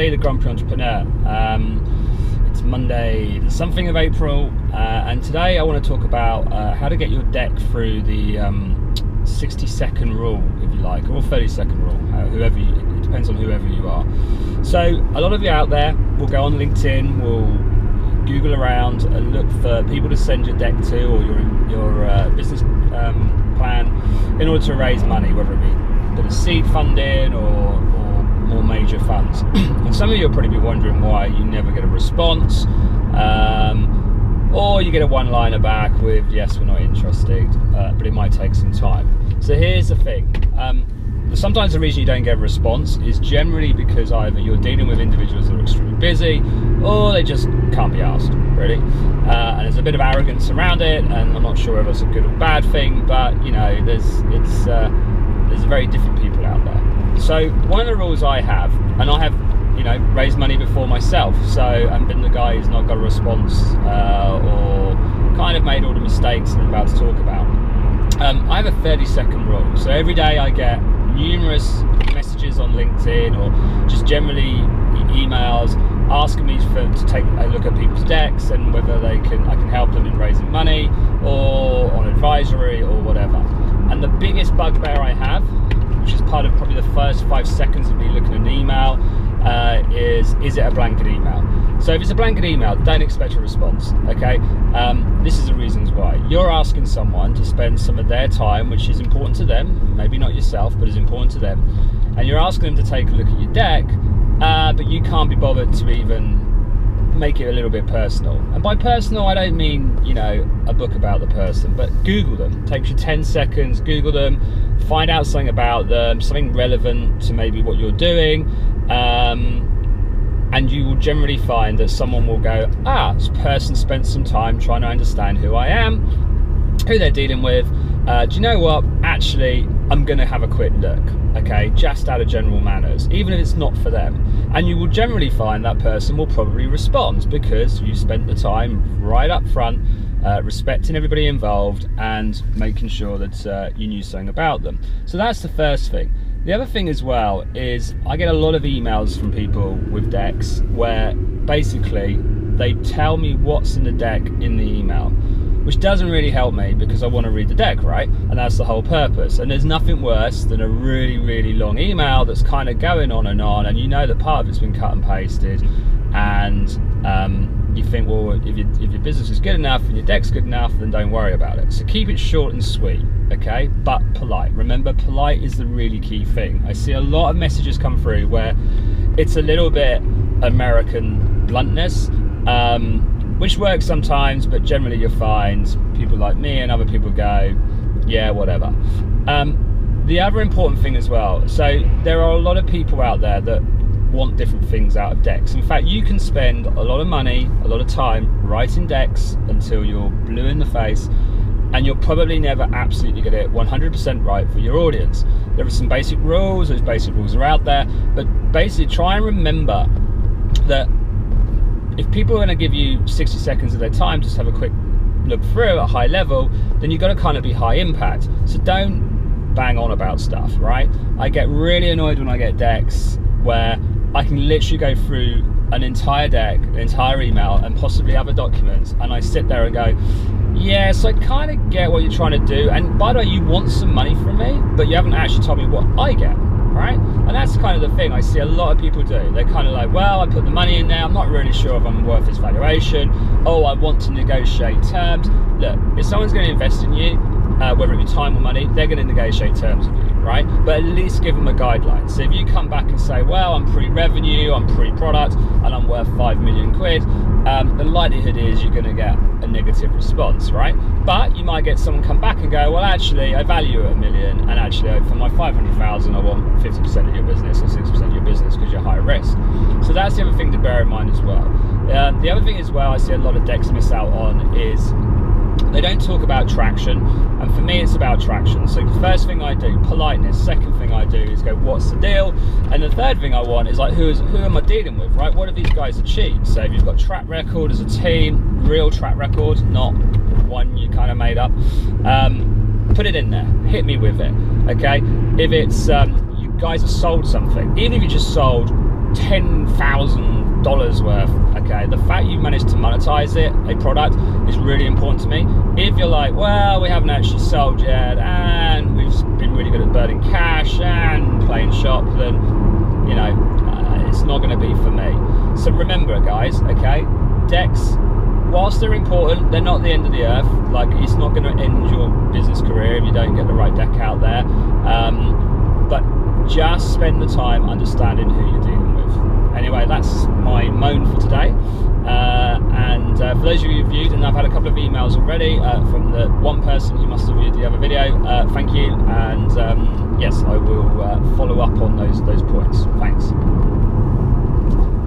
the Grumpy Entrepreneur. It's Monday, the something of April, and today I want to talk about how to get your deck through the 60-second rule, if you like, or 30-second rule, it depends on whoever you are. So a lot of you out there will go on LinkedIn, will Google around and look for people to send your deck to, or your business plan, in order to raise money, whether it be a bit of seed funding or more major funds. And some of you will probably be wondering why you never get a response, or you get a one-liner back with yes, we're not interested, but it might take some time. So here's the thing, sometimes the reason you don't get a response is generally because either you're dealing with individuals that are extremely busy, or they just can't be asked, really. And there's a bit of arrogance around it, and I'm not sure whether it's a good or bad thing, but you know, there's very different people out there. So one of the rules I have, and I have, you know, raised money before myself, so I've been the guy who's not got a response, or kind of made all the mistakes that I'm about to talk about. I have a 30-second rule. So every day I get numerous messages on LinkedIn, or just generally emails asking me to take a look at people's decks and whether I can help them in raising money or on advisory or whatever. And the biggest bugbear I have, which is part of probably the first 5 seconds of me looking at an email, is it a blanket email? So if it's a blanket email, don't expect a response, okay? This is the reasons why. You're asking someone to spend some of their time, which is important to them, maybe not yourself, but is important to them, and you're asking them to take a look at your deck, but you can't be bothered to even make it a little bit personal. And by personal, I don't mean, you know, a book about the person, but Google them. Takes you 10 seconds, Google them, find out something about them, something relevant to maybe what you're doing, and you will generally find that someone will go, this person spent some time trying to understand who I am, who they're dealing with. Do you know what? Actually, I'm going to have a quick look, okay, just out of general manners, even if it's not for them. And you will generally find that person will probably respond because you spent the time right up front, respecting everybody involved and making sure that you knew something about them. So that's the first thing. The other thing as well is I get a lot of emails from people with decks where basically they tell me what's in the deck in the email, which doesn't really help me because I want to read the deck, right? And that's the whole purpose. And there's nothing worse than a really, really long email that's kind of going on, and you know that part of it's been cut and pasted, and you think, well, if your business is good enough and your deck's good enough, then don't worry about it. So keep it short and sweet, okay? But polite. Remember, polite is the really key thing. I see a lot of messages come through where it's a little bit American bluntness, which works sometimes, but generally you'll find people like me and other people go, yeah, whatever. The other important thing as well, so there are a lot of people out there that want different things out of decks. In fact, you can spend a lot of money, a lot of time writing decks until you're blue in the face, and you'll probably never absolutely get it 100% right for your audience. There are some basic rules, those basic rules are out there, but basically try and remember that if people are going to give you 60 seconds of their time just have a quick look through at a high level, then you've got to kind of be high impact. So don't bang on about stuff, right? I get really annoyed when I get decks where I can literally go through an entire deck, an entire email, and possibly other documents, and I sit there and go, yeah, so I kind of get what you're trying to do, and by the way, you want some money from me, but you haven't actually told me what I get, right? And that's kind of the thing I see a lot of people do. They're kind of like, well, I put the money in there, I'm not really sure if I'm worth this valuation, oh, I want to negotiate terms. Look, if someone's going to invest in you, whether it be time or money, they're going to negotiate terms with you, right? But at least give them a guideline. So if you come back and say, well, I'm pre-revenue, I'm pre-product, and I'm worth 5 million quid, the likelihood is you're going to get a negative response, right? But you might get someone come back and go, well, actually, I value at $1 million, and actually, for my 500,000, I want 50% of your business or 60% of your business because you're high risk. So that's the other thing to bear in mind as well. The other thing as well I see a lot of decks miss out on is they don't talk about traction, and for me it's about traction. So the first thing I do, politeness. Second thing I do is go, what's the deal? And the third thing I want is like, who am I dealing with, right? What have these guys achieved? So if you've got track record as a team, real track record, not one you kind of made up, put it in there, hit me with it, okay? If it's you guys have sold something, even if you just sold $10,000 worth. Okay, the fact you managed to monetize it, a product, is really important to me. If you're like, well, we haven't actually sold yet, and we've been really good at burning cash and playing shop, then you know it's not going to be for me. So remember, guys, okay, decks, whilst they're important, they're not the end of the earth. Like, it's not going to end your business career if you don't get the right deck out there. But just spend the time understanding who you're dealing with. Anyway, that's my moan for today. And for those of you who viewed, and I've had a couple of emails already from the one person who must have viewed the other video, thank you. And yes, I will follow up on those points. Thanks.